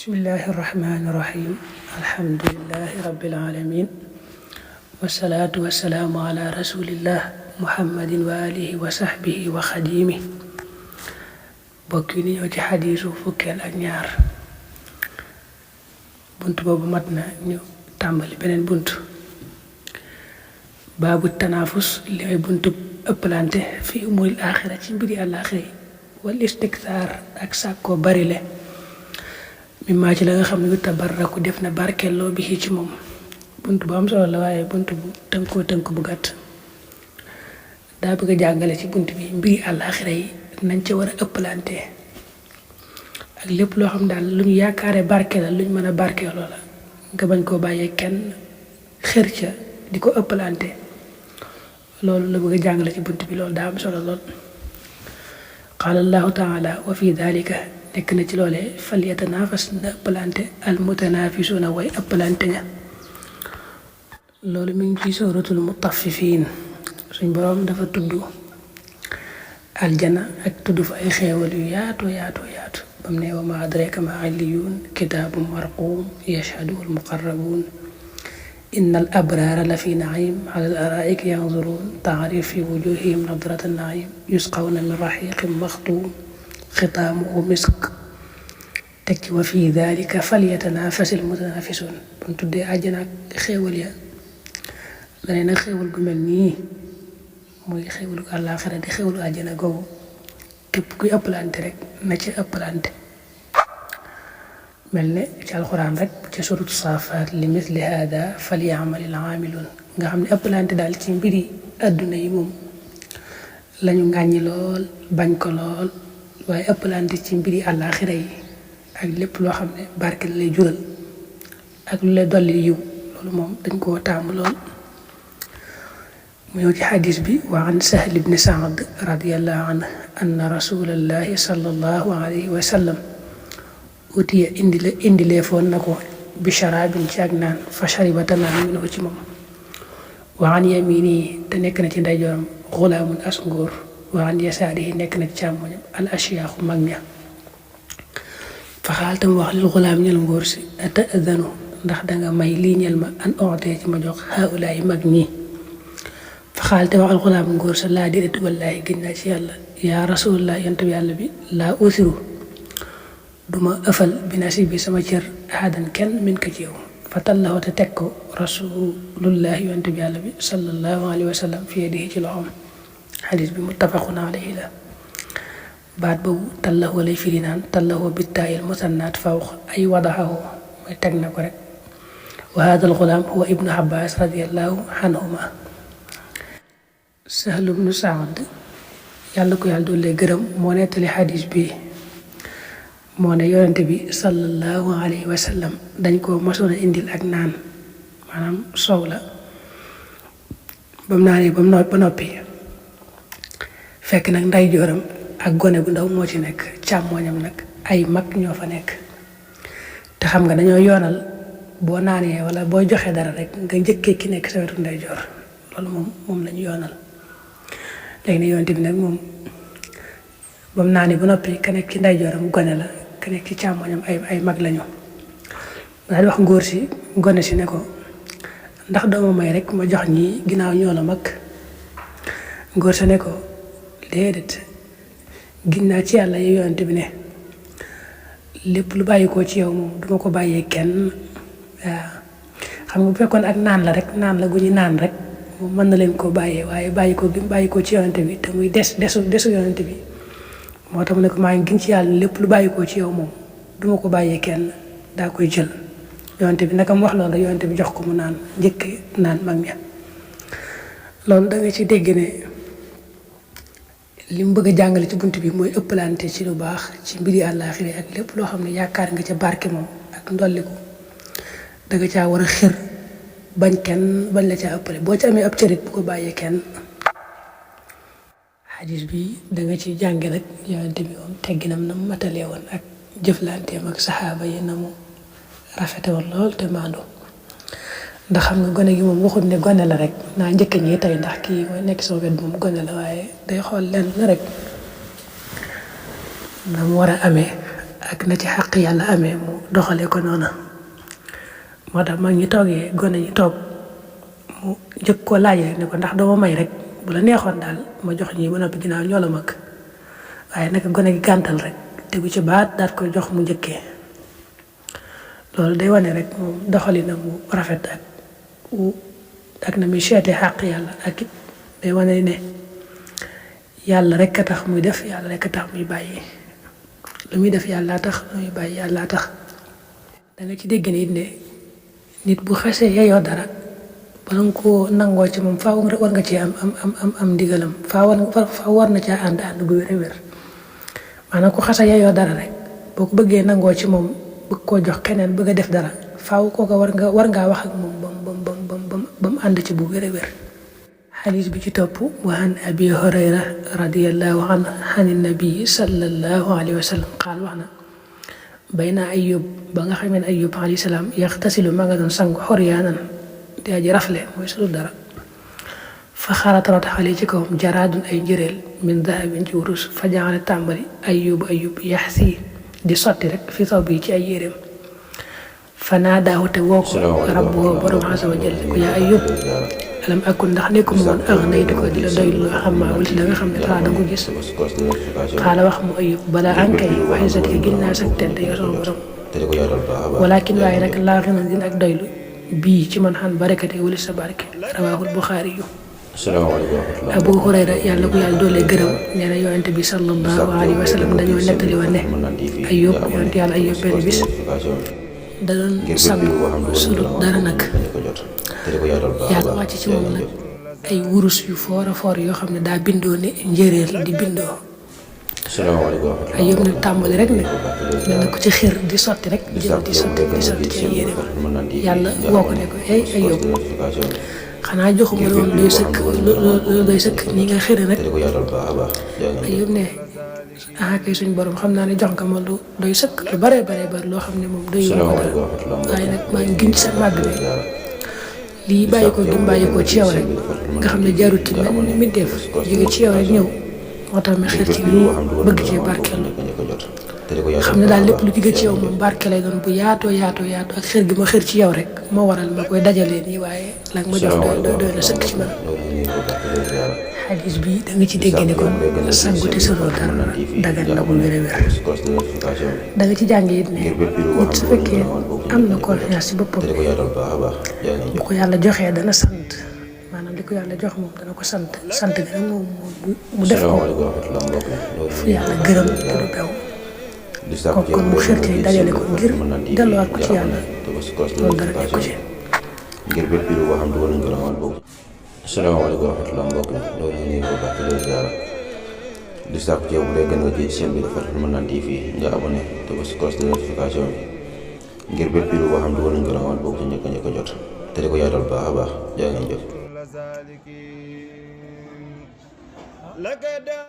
bismillahi irrahmani irrahim alhamdulilahi rabbil alamin wasalaatu wasalaamu ala rasulillah muhammadin wa alihi wa sahbihi wa xadimi bokk yi ni ñëw ci xadiisu fukkeel ak ñaar bunt boobu mat na ñu tàmbali beneen bunt baabu tanaafus li ay buntu ëppalante fi umuril aaxira ci mbiri àllaaxira yi wal istiktaar ak sàkkoo barile mi maa ci la nga xam ne tabarraku def na barkeeloo bi ci moom bunt bu am solo la waaye bunt bu tënk bu gàtt daa bëgg a jàngale ci bunt bi mbiri àllaaxira yi nañ ca war a ëppalante ak lépp loo xam daal lu ñu yaakaare barke la lu ñu mën a barkeeloo la nga bañ koo bàyyee kenn xër ca di ko ëppalante loolu la bëgg a jàngale ci bunt bi loolu daa am solo lool qaala allahu taala wa fi dalika nekk na ci loolee fal yatanaafas na ëppalante al mutanaafisuuna way ëppalante ña loolu mi ngi ci suratul mutaffifiin suñ boroom dafa tudd aljana ak tudd fa ay xeewal yu yaatu bam ne wa ma adraka ma illiyuun kitaabun marquum yashhaduhu almuqarrabuun inna al abraara la fi naim ala al araa'iki yanzuruun taarif fi wujuhihim nadrata naim yusqawna min raxiiqin maxtuum xitaamuhu misk teg ci wa fi dalika falyatanafasil mutanaafisuun buñ tuddee àjjana ak xéewal ya dane nag xéewal gu mel nii muy xéewalu àllaaxira di xéewalu àjjana googu képp kuy ëppalante rek na ci ëppalante mel ne ci alxuraan rek ci suratu saafaat li misli hada falyamalil aamiluun nga xam ne ëppalante daal ci mbiri àdduna yi moom lañu ngàññi lool bañ ko lool waaye ëppalante ci mbiri àllaaxira yi ak lépp loo xam ne barke la lay jural ak lu lay dolli yiw loolu moom dañ koo taamu lool mu ñëw ci xadis bi wa an sahl ibni saad radiallahu anhu anna rasulallahi sallallahu alayhi wa sallam utiya indileefoon na ko bi sharaabin ci ak naan fa sharibata naan minhu ci moom wa an yamini te nekk na ci ndeyjooram xulaamun as ngóor wa an yasaarihi nekk na ci càmmoñam al ashyaaxu mag ña fa xaal tam wax lil xulaam ñel ngóor si ataadanu ndax danga may lii ñel ma an ootee ci ma jox haulaayi mag ñi fa xaal te wax al xulaam ngóor sa laa déedéet wallaahi gën naa ci yàlla yaa rasulullah yonent bi yàlla bi laa usiru duma ëfal bi nasi bi sama cër ahadan kenn min ko ci yow fa tallahu te teg ko rasulullah yonent bi yàlla bi sallallahu alayhi wa sallam fi yadihi ci loxoom xadis bi muttafaqun alayhi la baat boobu tallahu lay firi naan tallahu bittaayil musannaat fawq ay wadaxahu mooy teg na ko rek wa hada al xulaam huwa ibnu abbas radiallahu anhuma Sahl ibnu Saad yàlla ko yàlla doole gërëm moo nettali xadis bi moo ne yonente bi sallallahu alayhi wa sallam dañ ko mosoon a indil ak naan maanaam soow la ba mu naanee ba noppi fekk nag ndeyjooram ak gone bu ndaw moo ci nekk càmmooñam nag ay mag ñoo fa nekk te xam nga dañoo yoonal boo naanee wala boo joxee dara rek nga njëkkee ki nekk sa wetu ndeyjoor loolu moom lañu yoonal léegi ne yonente bi nag moom ba mu naanee ba noppi ka nekk ci ndeyjooram gone la ka nekk ci càmmooñam ay mag lañu daal di wax ngóor si gone si ne ko ndax dooma may rek ma jox ñi ginnaaw ñoo la mag ngóor sa ne ko déedéet ginnaaw ci yàlla yow yonent bi ne lépp lu bàyyi ko ci yow moom duma ko bàyyee kenn waaw xam nga bu fekkoon ak naan la rek naan la gu ñu naan rek moom mën na leen koo bàyyee waaye bàyyi ko ci yonent bi te muy desu yonent bi moo tax mu ne ko maa ngi gën ci yàlla lépp lu bàyyi ko ci yow moom duma ko bàyyee kenn daa koy jël yonent bi naka mu wax loolu yonent bi jox ko mu naan njëkk naan mag ña loolu da nga ci dégg ne li mu bëgg a jàngale ci bunt bi mooy ëppalante ci lu baax ci mbiri àllaaxira ak lépp loo xam ne yaakaar nga ca barke moom ak ndolliku danga caa war a xër bañ kenn bañ la caa ëppale boo ci amee ab cërit bu ko bàyyee kenn xadis bi danga ci jànge rek yonente bi moom tegginam na mu matalee woon ak jëflanteem ak saxaaba yi na mu rafete woon lool te maandu ndax xam nga gone gi moom waxut ne gone la rek naa njëkk ñi tey ndax kii mooy nekk sama wet moom gone la waaye day xool lenn la rek na mu war a amee ak na ci xàq yàlla amee mu doxale ko noona moo tax mag ñi toogee gone ñi toog mu jëkk ko laaj rek ne ko ndax doo ma may rek bu la neexoon daal ma jox ñii ba noppi ginnaaw ñoo la mag waaye naka gone gi gàntal rek tegu ci baat daat koy jox mu njëkkee loolu day wane rek moom doxalina mu rafet ak na muy seete xàq yàlla ak it day wane ne yàlla rek a tax muy def yàlla rek a tax muy bàyyi lu muy def yàlla tax lu muy bàyyi yàlla tax da nga ci dégg ne it ne nit bu xasee yeyoo dara bala nga koo nangoo ci moom faaw war nga ci am ndigalam faaw war na caa ànd gu wér a wér maanaam ku xasa yeyoo dara rek boo ko bëggee nangoo ci moom bëgg koo jox keneen bëgg a def dara faaw kooka war ngaa wax ak moom ba mu ànd ci bu wér a wér xadiis bi ci topp wa an abi hurayra radiyallahu anhu ani nabii sallallahu alayhi wa sallam qaal wax na bayna ayub ba nga xamee ne ayub alayhi salaam yaxtasilu ma nga doon sangu xoryaanan di aji rafle mooy sulu dara fa xaratarat xale ci kawam jaraadun ay njëreel min dahabin ci wurus fa jaxale tàmbali ayub yaxsi di sotti rek fi saw bi ci ay yéreem fa naadaahu te woo ko rabbuhu borom azza wa jalla ko yaa ayub alam akun ndax nekkuma woon aghnaytu ko di la doy loo xam maa wala la nga xam ne xanaa danga ko gis xaala wax mu ayub balaa ankay waxi sat yi gin naa sag tedd yow sama borom walakin waaye nag laa xinan din ak doylu bii ci man xan barakate wala sa barke rawaahul buxaari yu abu hurayra yàlla ko yàlla doolee gërëm nee na yonent bi sallallahu alayhi wa sallam dañoo nettali woon ne ayub yonent yàlla ayub benn bis da doon sang sulut dara nag yàlla wàcc ci moom nag ay wurus yu foor a foor yoo xam ne daa bindoo ne njëreel di bindoo ayub nag tàmbali rek nag mel na ko ci xir di sotti rek jël di sotti ci ay yéreem yàlla woo ko ne ko ay ayub xanaa joxuma loolu doy sëkk nii nga xëri nag ayub ne kay suñ borom xam naa ne jox nga ma lu doy sëkk lu bare loo xam ne moom doy ko dara waaye nag maa ngi giñ sa màgg ne lii bàyyi ko ci yow rek nga xam ne jarut ci mel ni mbindeef jóge ci yow rek ñëw moo tax ma xër ci lii bëgg cee barkeelu xam ne daal lépp lu jóge ci yow moom barke lay doon bu yaatoo ak xër gi ma xër ci yow rek moo waral ma koy dajalee nii waaye la nga ma jox doy na sëkk ci man xadis bi da nga ci dégg ne kon sangu te solo dara dagan na bu wér a wér da nga ci jàng it ne nit su fekkee am na confiance ci boppam bu ko yàlla joxee dana sant maanaam li ko yàlla jox moom dana ko sant gi nag moom mu def ko fu yàlla gërëm te du bew kooku kon mu xirte dajale ko ngir delluwaat ko ci yàlla loolu dara nekku ci asalaamaaleykum wa rahmatulah mbokk mi loolu ñu ngi ko baax di leen ziara di sàkku ci yow bu dee gën nga ci chaîne bi Fathul Mannan TV nga abonné te ba si cloche de notification bi ngir bépp vidéo boo xam dugal nañ ko rawan bokk ci njëkk a jot te di ko yaatal baax a baax jaa ngeen jëf